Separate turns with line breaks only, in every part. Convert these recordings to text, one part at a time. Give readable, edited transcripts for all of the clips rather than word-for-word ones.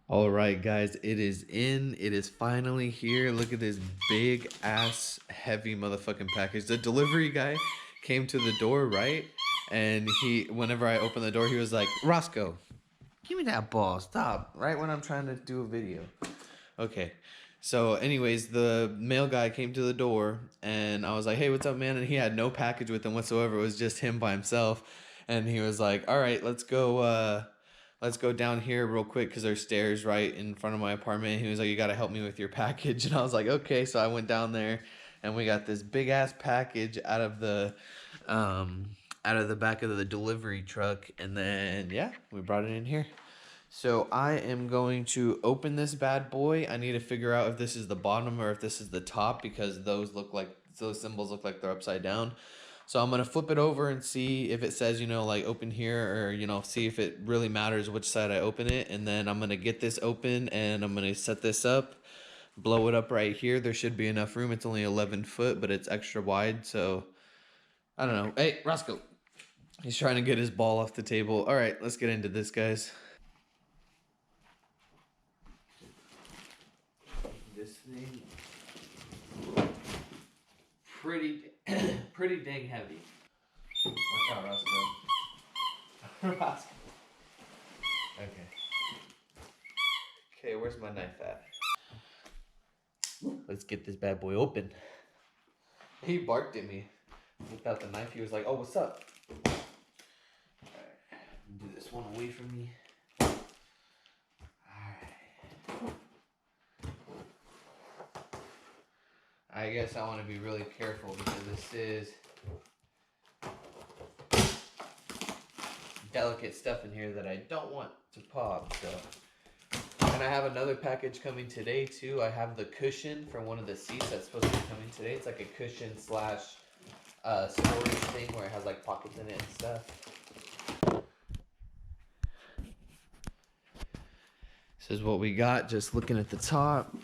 All right, guys, it is in. It is finally here. Look at this big ass heavy motherfucking package. The delivery guy came to the door, right? And whenever I opened the door, he was like, Roscoe, give me that ball. Stop. Right when I'm trying to do a video. Okay. So anyways, the mail guy came to the door and I was like, hey, what's up, man? And he had no package with him whatsoever. It was just him by himself. And he was like, all right, let's go down here real quick because there's stairs right in front of my apartment. He was like, you got to help me with your package. And I was like, okay. So I went down there and we got this big ass package out of the back of the delivery truck. And then, yeah, we brought it in here. So I am going to open this bad boy. I need to figure out if this is the bottom or if this is the top because those symbols look like they're upside down. So I'm going to flip it over and see if it says, like open here or, see if it really matters which side I open it. And then I'm going to get this open and I'm going to set this up, blow it up right here. There should be enough room. It's only 11 foot, but it's extra wide. So I don't know. Hey, Roscoe. He's trying to get his ball off the table. All right, let's get into this, guys. This thing pretty dang heavy. Watch out, Roscoe. Roscoe. Okay, where's my knife at? Let's get this bad boy open. He barked at me. Without the knife, he was like, oh, what's up? Alright, do this one away from me. I guess I want to be really careful because this is delicate stuff in here that I don't want to pop. So, and I have another package coming today too. I have the cushion for one of the seats that's supposed to be coming today. It's like a cushion slash storage thing where it has like pockets in it and stuff. This is what we got. Just looking at the top.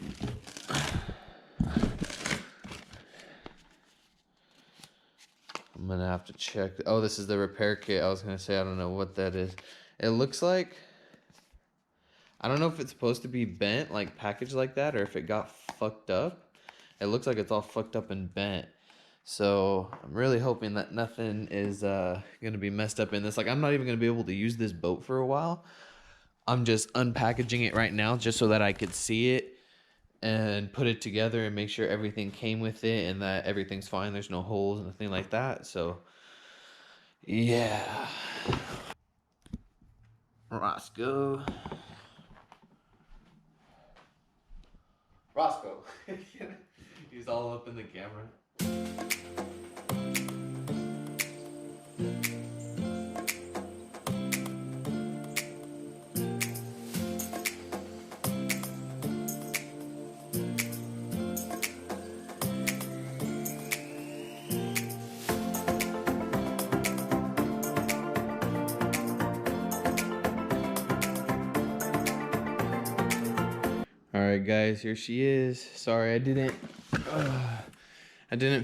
I'm gonna have to check. Oh, this is the repair kit. I was gonna say, I don't know what that is. It looks like, I don't know if it's supposed to be bent, like packaged like that, or if it got fucked up. It looks like it's all fucked up and bent. So I'm really hoping that nothing is gonna be messed up in this. Like, I'm not even gonna be able to use this boat for a while. I'm just unpackaging it right now just so that I could see it and put it together and make sure everything came with it and that everything's fine. There's no holes, nothing like that. So, yeah. Roscoe. Roscoe. He's all up in the camera. Alright guys, here she is. Sorry, I didn't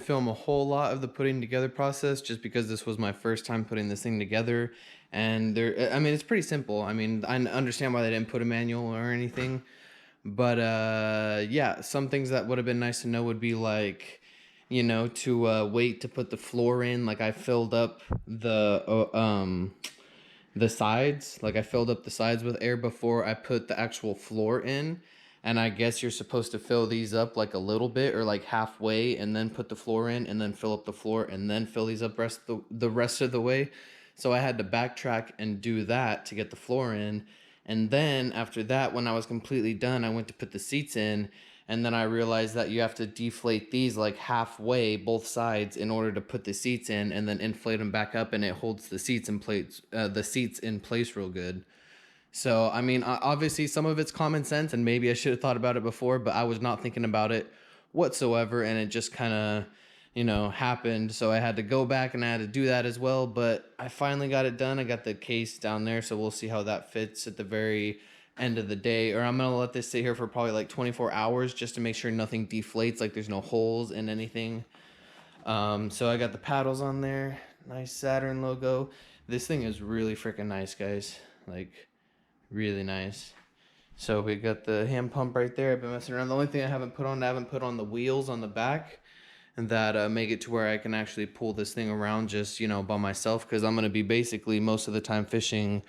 film a whole lot of the putting together process just because this was my first time putting this thing together. And it's pretty simple. I mean, I understand why they didn't put a manual or anything. But yeah, some things that would have been nice to know would be like, to wait to put the floor in. Like I filled up the sides. Like I filled up the sides with air before I put the actual floor in. And I guess you're supposed to fill these up like a little bit or like halfway and then put the floor in and then fill up the floor and then fill these up the rest of the way. So I had to backtrack and do that to get the floor in. And then after that, when I was completely done, I went to put the seats in. And then I realized that you have to deflate these like halfway, both sides, in order to put the seats in and then inflate them back up. And it holds the seats in place real good. So, I mean, obviously some of it's common sense and maybe I should have thought about it before, but I was not thinking about it whatsoever. And it just kind of, happened. So I had to go back and I had to do that as well. But I finally got it done. I got the case down there. So we'll see how that fits at the very end of the day, or I'm gonna let this sit here for probably like 24 hours just to make sure nothing deflates, like there's no holes in anything. So I got the paddles on there, nice Saturn logo. This thing is really freaking nice, guys, like really nice. So we got the hand pump right there. I've been messing around. The only thing I haven't put on the wheels on the back, and that make it to where I can actually pull this thing around just, you know, by myself, because I'm going to be basically most of the time fishing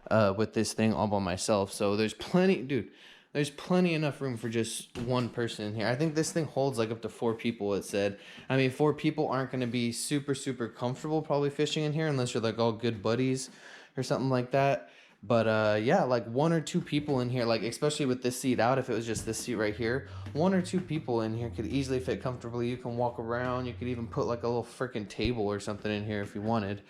with this thing all by myself. So there's plenty, dude, there's plenty enough room for just one person in here. I think this thing holds like up to 4 people, it said. I mean, 4 people aren't going to be super, super comfortable probably fishing in here unless you're like all good buddies or something like that. But yeah, like 1 or 2 people in here, like especially with this seat out, if it was just this seat right here, 1 or 2 people in here could easily fit comfortably. You can walk around. You could even put like a little freaking table or something in here if you wanted.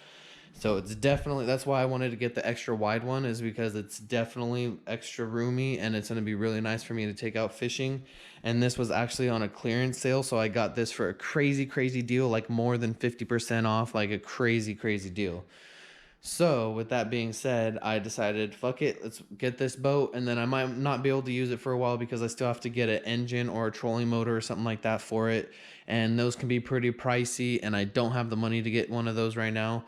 So it's definitely, that's why I wanted to get the extra wide one, is because it's definitely extra roomy and it's going to be really nice for me to take out fishing. And this was actually on a clearance sale, so I got this for a crazy, crazy deal, like more than 50% off, like a crazy, crazy deal. So with that being said, I decided, fuck it, let's get this boat, and then I might not be able to use it for a while because I still have to get an engine or a trolling motor or something like that for it, and those can be pretty pricey, and I don't have the money to get one of those right now.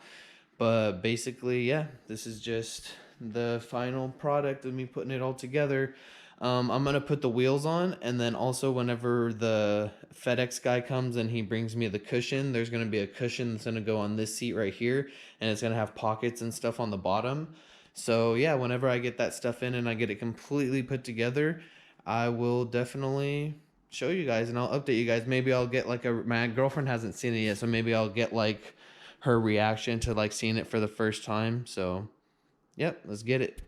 But basically, yeah, this is just the final product of me putting it all together. I'm gonna put the wheels on, and then also whenever the FedEx guy comes and he brings me the cushion, there's gonna be a cushion that's gonna go on this seat right here, and it's gonna have pockets and stuff on the bottom. So yeah, whenever I get that stuff in and I get it completely put together, I will definitely show you guys and I'll update you guys. Maybe I'll get like my girlfriend hasn't seen it yet, so maybe I'll get like her reaction to like seeing it for the first time. So yep, let's get it.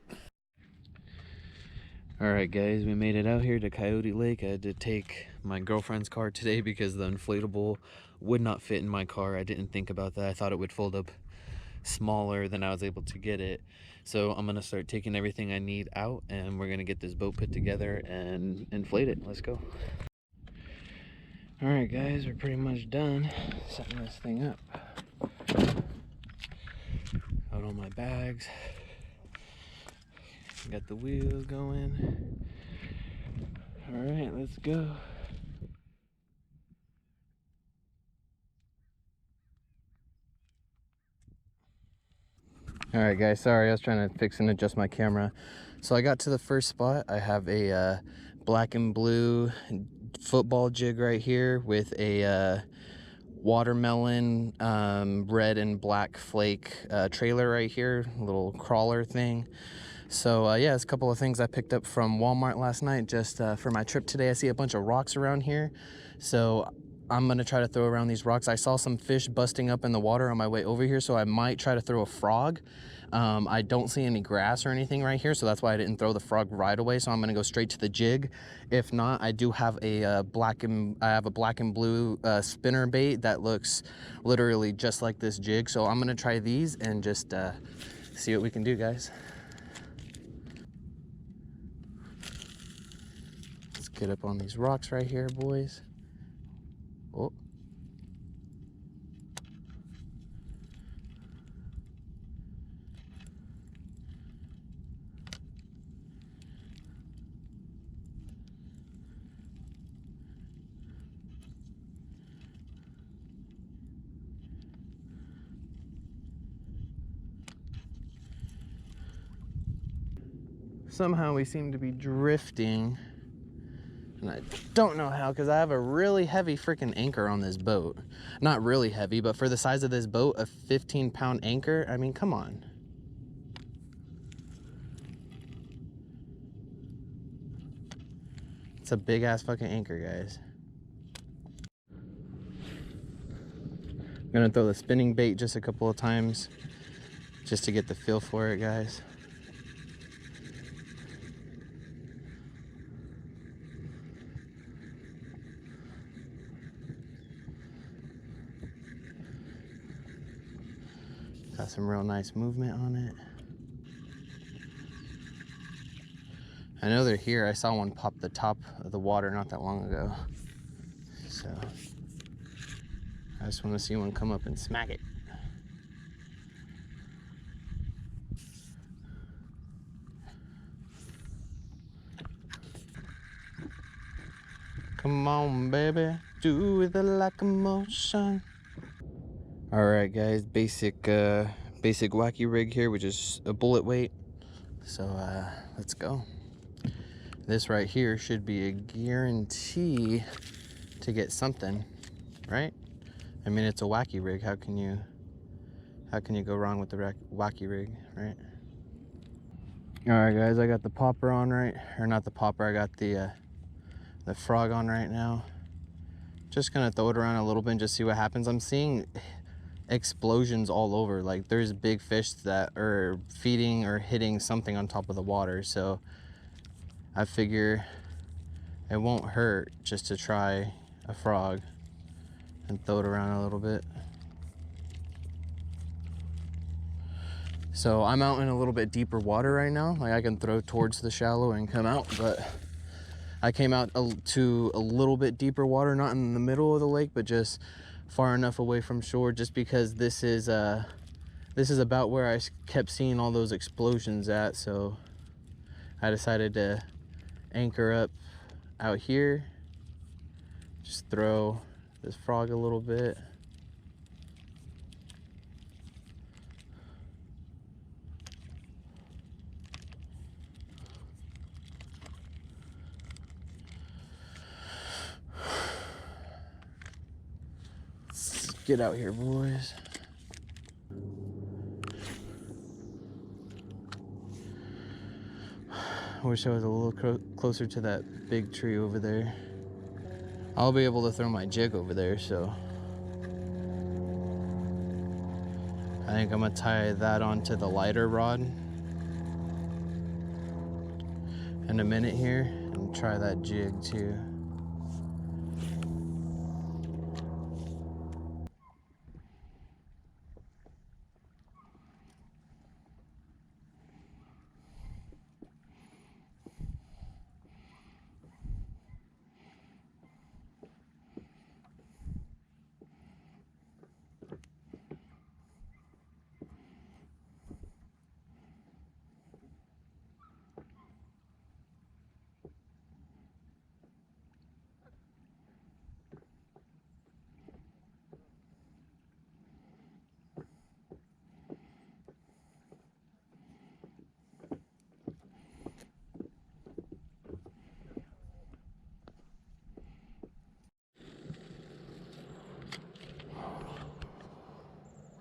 All right, guys, we made it out here to Coyote Lake. I had to take my girlfriend's car today because the inflatable would not fit in my car. I didn't think about that. I thought it would fold up smaller than I was able to get it. So I'm gonna start taking everything I need out, and we're gonna get this boat put together and inflate it. Let's go. All right, guys, we're pretty much done setting this thing up. Out all my bags. Got the wheels going. All right, let's go. All right, guys, sorry, I was trying to fix and adjust my camera. So I got to the first spot. I have a black and blue football jig right here with a watermelon red and black flake trailer right here, a little crawler thing. So yeah, it's a couple of things I picked up from Walmart last night just for my trip today. I see a bunch of rocks around here, so I'm gonna try to throw around these rocks. I saw some fish busting up in the water on my way over here, so I might try to throw a frog. I don't see any grass or anything right here, so that's why I didn't throw the frog right away. So I'm gonna go straight to the jig. If not, I do have a black and blue spinner bait that looks literally just like this jig. So I'm gonna try these and just see what we can do, guys. Let's get up on these rocks right here, boys. Oh. Somehow we seem to be drifting, and I don't know how, because I have a really heavy freaking anchor on this boat. Not really heavy, but for the size of this boat, a 15-pound anchor, I mean, come on. It's a big ass fucking anchor, guys. I'm gonna throw the spinning bait just a couple of times just to get the feel for it, guys. Got some real nice movement on it. I know they're here. I saw one pop the top of the water not that long ago. So I just want to see one come up and smack it. Come on, baby, do it like a motion. All right, guys, basic wacky rig here, which is a bullet weight. So let's go. This right here should be a guarantee to get something, right? I mean, it's a wacky rig. How can you go wrong with the wacky rig, right? All right, guys, I got the popper on, right? Or not the popper, I got the frog on right now. Just gonna throw it around a little bit and just see what happens. I'm seeing explosions all over. Like, there's big fish that are feeding or hitting something on top of the water. So I figure it won't hurt just to try a frog and throw it around a little bit. So I'm out in a little bit deeper water right now. Like, I can throw towards the shallow and come out, but I came out to a little bit deeper water, not in the middle of the lake, but just far enough away from shore, just because this is about where I kept seeing all those explosions at. So I decided to anchor up out here, just throw this frog a little bit. Let's get out here, boys. I wish I was a little closer to that big tree over there. I'll be able to throw my jig over there, so I think I'm gonna tie that onto the lighter rod in a minute here and try that jig too.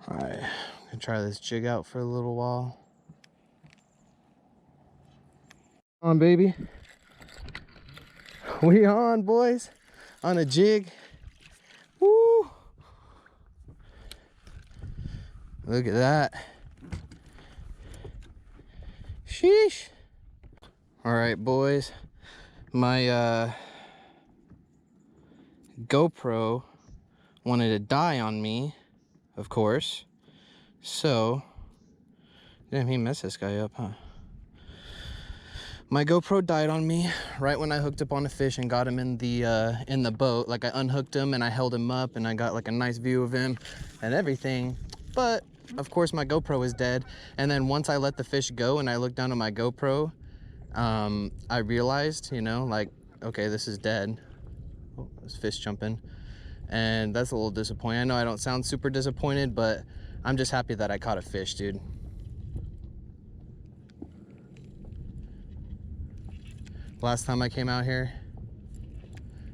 All right, I'm gonna try this jig out for a little while. On, baby. We on, boys, on a jig. Woo! Look at that. Sheesh. All right, boys, my GoPro wanted to die on me, of course. So, damn, he messed this guy up, huh? My GoPro died on me right when I hooked up on a fish and got him in the boat. Like, I unhooked him and I held him up and I got like a nice view of him and everything. But of course my GoPro is dead. And then once I let the fish go and I looked down at my GoPro, I realized, you know, like, okay, this is dead. Oh, there's fish jumping. And that's a little disappointing. I know I don't sound super disappointed, but I'm just happy that I caught a fish, dude. Last time I came out here,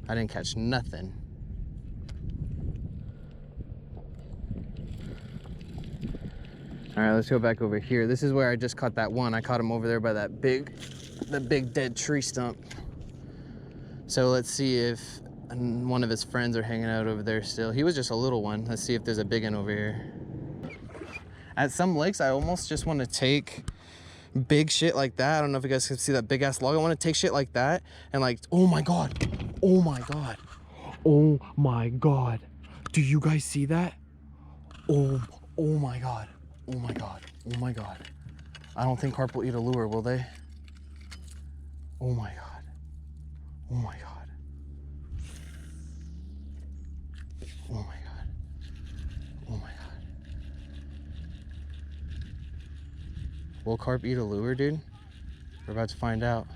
I didn't catch nothing. All right, let's go back over here. This is where I just caught that one. I caught him over there by the big dead tree stump. So let's see if one of his friends are hanging out over there still. He was just a little one. Let's see if there's a big one over here. At some lakes, I almost just want to take big shit like that. I don't know if you guys can see that big ass log. I want to take shit like that and like, oh my god, oh my god, oh my god, do you guys see that? Oh my god, oh my god, oh my god. I don't think carp will eat a lure, will they? Oh my god, oh my god, oh my god, oh my god. Will carp eat a lure, dude? We're about to find out.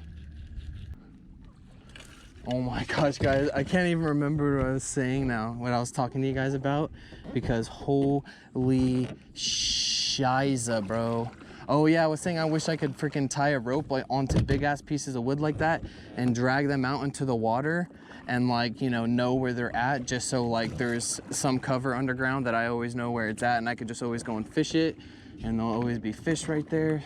Oh my gosh, guys, I can't even remember what I was saying now, what I was talking to you guys about, because holy shiza, bro. Oh yeah, I was saying I wish I could freaking tie a rope like onto big ass pieces of wood like that and drag them out into the water and like, you know where they're at, just so like there's some cover underground that I always know where it's at and I could just always go and fish it and there'll always be fish right there.